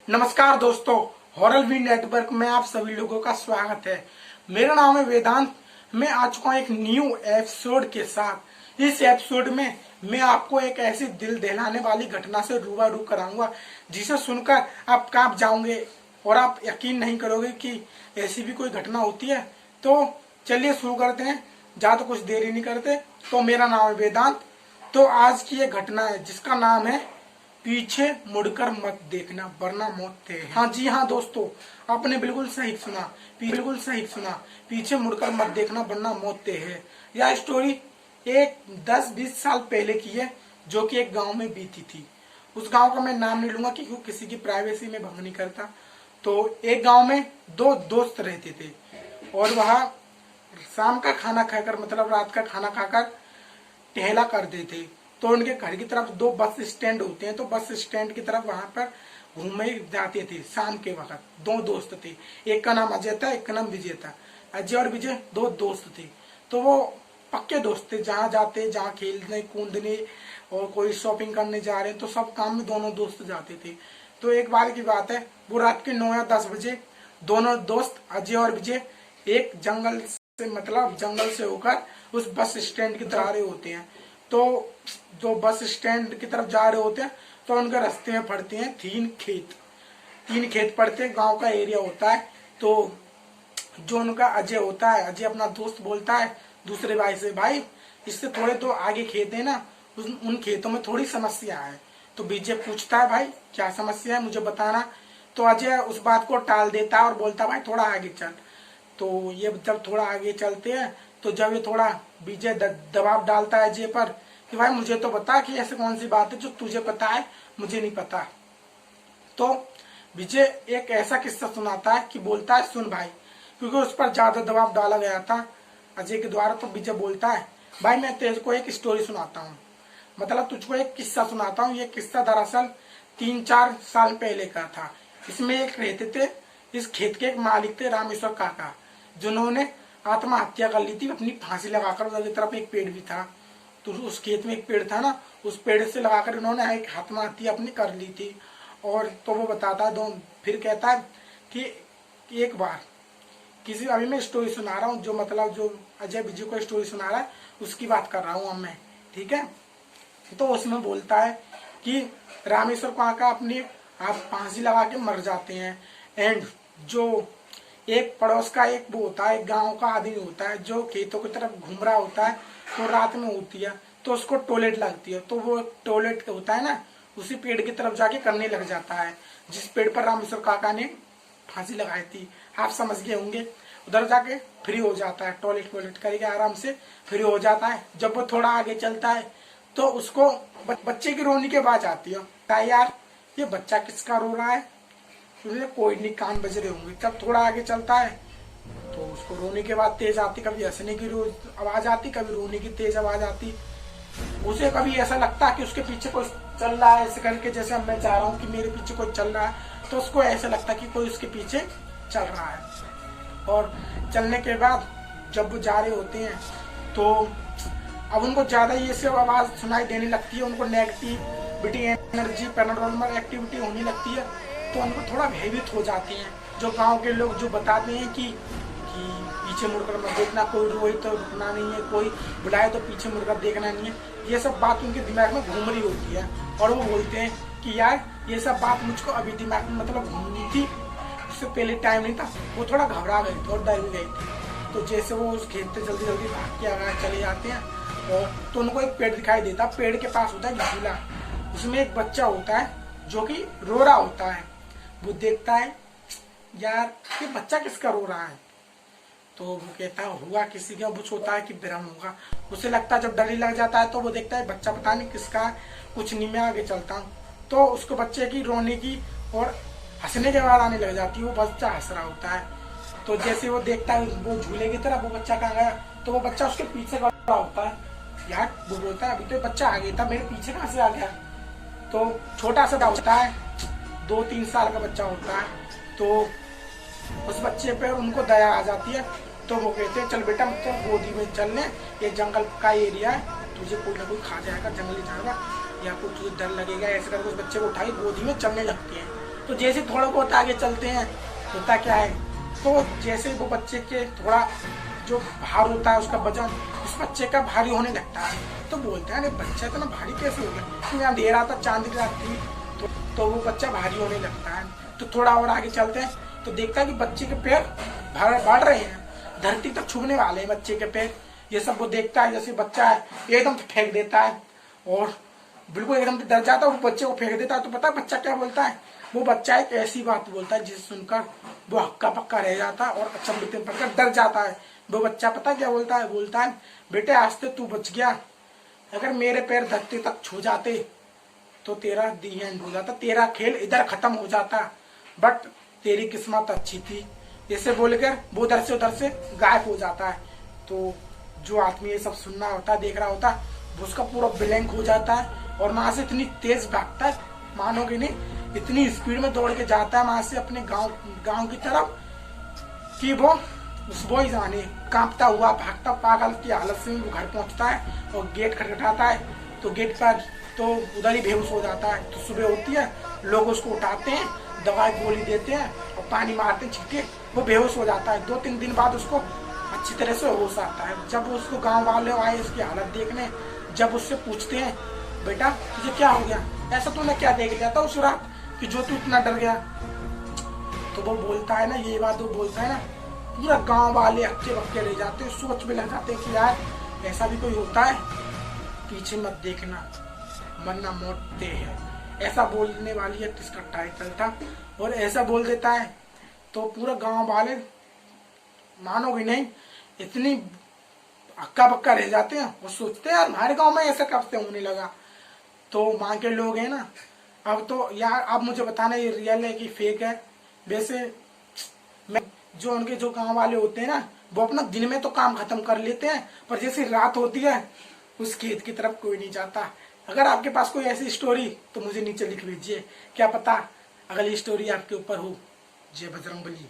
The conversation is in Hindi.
नमस्कार दोस्तों, हॉरर वी नेटवर्क में आप सभी लोगों का स्वागत है। मेरा नाम है वेदांत। मैं आ चुका हूं एक न्यू एपिसोड के साथ। इस एपिसोड में मैं आपको एक ऐसी दिल दहलाने वाली घटना से रूबरू कराऊंगा जिसे सुनकर आप कांप जाओगे और आप यकीन नहीं करोगे कि ऐसी भी कोई घटना होती है। तो चलिए शुरू करते हैं, ज्यादा कुछ देरी नहीं करते। तो मेरा नाम है वेदांत। तो आज की ये घटना है जिसका नाम है पीछे मुड़कर मत देखना वरना मौत तय है। हाँ जी हाँ दोस्तों, आपने बिल्कुल सही सुना। पीछे मुड़कर मत देखना वरना मौत तय है। यह स्टोरी एक 10-20 साल पहले की है जो कि एक गांव में बीती थी। उस गांव का मैं नाम नहीं लूंगा क्योंकि किसी की प्राइवेसी में भंग नहीं करता। तो एक गांव में दो दोस्त रहते थे और वह शाम का खाना खाकर मतलब रात का खाना खाकर टहला करते थे। तो उनके घर की तरफ दो बस स्टैंड होते हैं, तो बस स्टैंड की तरफ वहां पर घूमने जाते थे शाम के वक्त। दो दोस्त थे, एक का नाम अजय था, एक का नाम विजय था। अजय और विजय दो दोस्त थे, तो वो पक्के दोस्त थे। जहाँ जाते, जहाँ खेलने कूदने और कोई शॉपिंग करने जा रहे हैं, तो सब काम में दोनों दोस्त जाते थे। तो एक बार की बात है, वो रात के 9 या 10 बजे दोनों दोस्त अजय और विजय एक जंगल से होकर उस बस स्टैंड की तरफ आ रहे होते हैं। तो जो बस स्टैंड की तरफ जा रहे होते हैं तो उनके रास्ते में पड़ते हैं तीन खेत पड़ते हैं। गांव का एरिया होता है। तो जो उनका अजय होता है, अजय अपना दोस्त बोलता है दूसरे भाई से, भाई इससे थोड़े तो आगे खेत है ना, उन खेतों में थोड़ी समस्या है। तो विजय पूछता है, भाई क्या समस्या है मुझे बताना। तो अजय उस बात को टाल देता है और बोलता है, भाई थोड़ा आगे चल। तो ये जब थोड़ा आगे चलते हैं तो जब ये थोड़ा विजय दबाव डालता है अजय पर कि भाई मुझे तो बता कि ऐसी कौन सी बात है जो तुझे पता है मुझे नहीं पता। तो विजय एक ऐसा किस्सा सुनाता है कि बोलता है, सुन भाई, क्योंकि उस पर ज्यादा दबाव डाला गया था अजय के द्वारा। तो विजय बोलता है, भाई मैं तेरे को एक स्टोरी सुनाता हूँ, मतलब तुझको एक किस्सा सुनाता हूँ। ये किस्सा दरअसल 3-4 साल पहले का था। इसमें एक रहते थे, इस खेत के एक मालिक थे रामेश्वर काका, जिन्होंने आत्महत्या कर ली थी अपनी फांसी लगाकर। उधर की तरफ एक पेड़ भी था, तो उस खेत में एक पेड़ था ना, उस पेड़ से लगाकर इन्होंने एक आत्महत्या अपनी कर ली थी। और तो वो बताता है, फिर कहता है कि एक बार किसी, अभी मैं स्टोरी सुना रहा हूँ जो मतलब जो अजय विजय को स्टोरी सुना रहा है उसकी बात कर रहा हूँ अब मैं, ठीक है। तो उसमें बोलता है कि रामेश्वर काका अपनी आप फांसी लगा के मर जाते हैं। एंड जो एक पड़ोस का एक वो होता है, एक गांव का आदमी होता है जो खेतों की तरफ घूम रहा होता है। तो रात में होती है तो उसको टॉयलेट लगती है, तो वो टॉयलेट होता है ना, उसी पेड़ की तरफ जाके करने लग जाता है जिस पेड़ पर रामेश्वर काका ने फांसी लगाई थी। आप समझ गए होंगे। उधर जाके फ्री हो जाता है, टॉयलेट करके आराम से फ्री हो जाता है। जब वो थोड़ा आगे चलता है तो उसको बच्चे की रोने की आवाज आती है, यार ये बच्चा किसका रो रहा है। कोई नहीं, कान बज रहे होंगे। जब थोड़ा आगे चलता है तो उसको रोने के बाद तेज आती, कभी हंसने की आवाज आती, कभी रोने की तेज आवाज आती। उसे कभी ऐसा लगता है कि उसके पीछे कोई चल रहा है, ऐसे करके जैसे मैं चाह रहा हूँ कि मेरे पीछे कोई चल रहा है, तो उसको ऐसा लगता है कि कोई उसके पीछे चल रहा है। और चलने के बाद जब वो जा रहे होते हैं तो अब उनको ज्यादा ये सब आवाज सुनाई देने लगती है, उनको नेगेटिविटी एनर्जी पैरानॉर्मल एक्टिविटी होने लगती है। तो उनको थोड़ा भयभीत हो जाते हैं। जो गांव के लोग जो बताते हैं कि पीछे मुड़कर मत देखना, कोई रोए तो रुकना नहीं है, कोई बुलाए तो पीछे मुड़कर देखना नहीं है। ये सब बात उनके दिमाग में घूम रही होती है और वो बोलते हैं कि यार ये सब बात मुझको अभी दिमाग में मतलब घूमनी थी, उससे पहले टाइम नहीं था। वो थोड़ा घबरा गए थे और डर भी गए थे। तो जैसे वो उस खेत से जल्दी जल्दी भाग के आगे चले जाते हैं और तो उनको एक पेड़ दिखाई देता। पेड़ के पास होता है झूला, उसमें एक बच्चा होता है जो कि रो रहा होता है। वो देखता है, यार ये बच्चा किसका रो रहा है। तो वो कहता है हुआ किसी का कुछ होता है कि भ्रम होगा। उसे लगता है, जब डर लग जाता है तो वो देखता है बच्चा पता नहीं किसका, कुछ नहीं, मैं आगे चलता हूँ। तो उसको बच्चे की रोने की और हंसने के बाद आने लग जाती है। वो बच्चा हंस रहा होता है। तो जैसे वो देखता है वो झूले की तरफ, वो बच्चा कहाँ गया, तो वो बच्चा उसके पीछे खड़ा होता है। यार वो बोलता है अभी तो बच्चा आ गया था, मेरे पीछे कहाँ से आ गया। तो छोटा सा होता है, 2-3 साल का बच्चा होता है। तो उस बच्चे पे उनको दया आ जाती है। तो वो कहते हैं चल बेटा तो गोदी में चलने, ये जंगल का एरिया है, तुझे कोई ना कोई खा जाएगा, जंगली जानवर, या कुछ तुझे डर लगेगा, ऐसे करके उस बच्चे को उठाई गोदी में चलने लगते हैं। तो जैसे थोड़ा बहुत आगे चलते हैं, होता क्या है, तो जैसे वो बच्चे के थोड़ा जो भार होता है, उसका वजन उस बच्चे का भारी होने लगता है। तो बोलता है अरे बच्चा इतना भारी कैसे हो गया, क्योंकि यहाँ दे रहा था, चांदी की रात थी, तो वो बच्चा भारी होने लगता है। तो थोड़ा और आगे चलते हैं तो देखता है कि बच्चे के पैर बढ़ रहे हैं, धरती तक छूने वाले हैं बच्चे के पैर। ये सब वो देखता है, जैसे बच्चा है एकदम फेंक देता है और बिल्कुल एकदम डर जाता है, वो बच्चे को फेंक देता है। तो पता है बच्चा क्या बोलता है, वो बच्चा एक ऐसी बात बोलता है जिसे सुनकर वो हक्का पक्का रह जाता है और अचंभित में पड़कर डर जाता है। वो बच्चा पता क्या बोलता है बेटे आज तो तू बच गया, अगर मेरे पैर धरती तक छू जाते तो तेरा दी एंड हो जाता, तेरा खेल इधर खत्म हो जाता, बट तेरी किस्मत अच्छी थी। ऐसे बोलकर वो उधर से गायब हो जाता है। तो जो आदमी ये सब सुनना होता है, देख रहा होता है, वो उसका पूरा ब्लैंक हो जाता है और वहां से इतनी तेज भागता है, मानोगे नहीं, इतनी स्पीड में दौड़ के जाता है वहां से अपने गांव की तरफ कि वो उस बॉय जाने कांपता हुआ भागता पागल की हालत से वो घर पहुंचता है और गेट खटखटाता है। तो गेट पर तो उधर ही बेहोश हो जाता है। तो सुबह होती है, लोग उसको उठाते हैं, दवाई गोली देते हैं और पानी मारते हैं छिटके, वो बेहोश हो जाता है। 2-3 दिन बाद उसको अच्छी तरह से होश आता है। जब उसको गांव वाले आए उसकी हालत देखने, जब उससे पूछते हैं बेटा तुझे क्या हो गया, ऐसा तूने क्या देख लिया था उस रात कि जो तू इतना डर गया। तो वो बोलता है ना, ये बात वो बोलता है ना, पूरा गांव वाले हक्के बक्के ले जाते हैं, सोच में लग जाते हैं कि यार ऐसा भी कोई होता है, पीछे मत देखना मरना मौत है, ऐसा बोलने वाली है इसका टाइटल था। और ऐसा बोल देता है तो पूरा गांव वाले मानोगे नहीं, इतनी हक्का बक्का रह जाते हैं और सोचते हैं यार हमारे गांव में ऐसा कब से होने लगा। तो वहां के लोग हैं ना, अब तो यार अब मुझे बताना ये रियल है कि फेक है। वैसे मैं जो उनके जो गांव वाले होते हैं ना, वो अपना दिन में तो काम खत्म कर लेते हैं, पर जैसे रात होती है उस खेत की तरफ कोई नहीं जाता। अगर आपके पास कोई ऐसी स्टोरी तो मुझे नीचे लिख लीजिए, क्या पता अगली स्टोरी आपके ऊपर हो। जय बजरंगबली।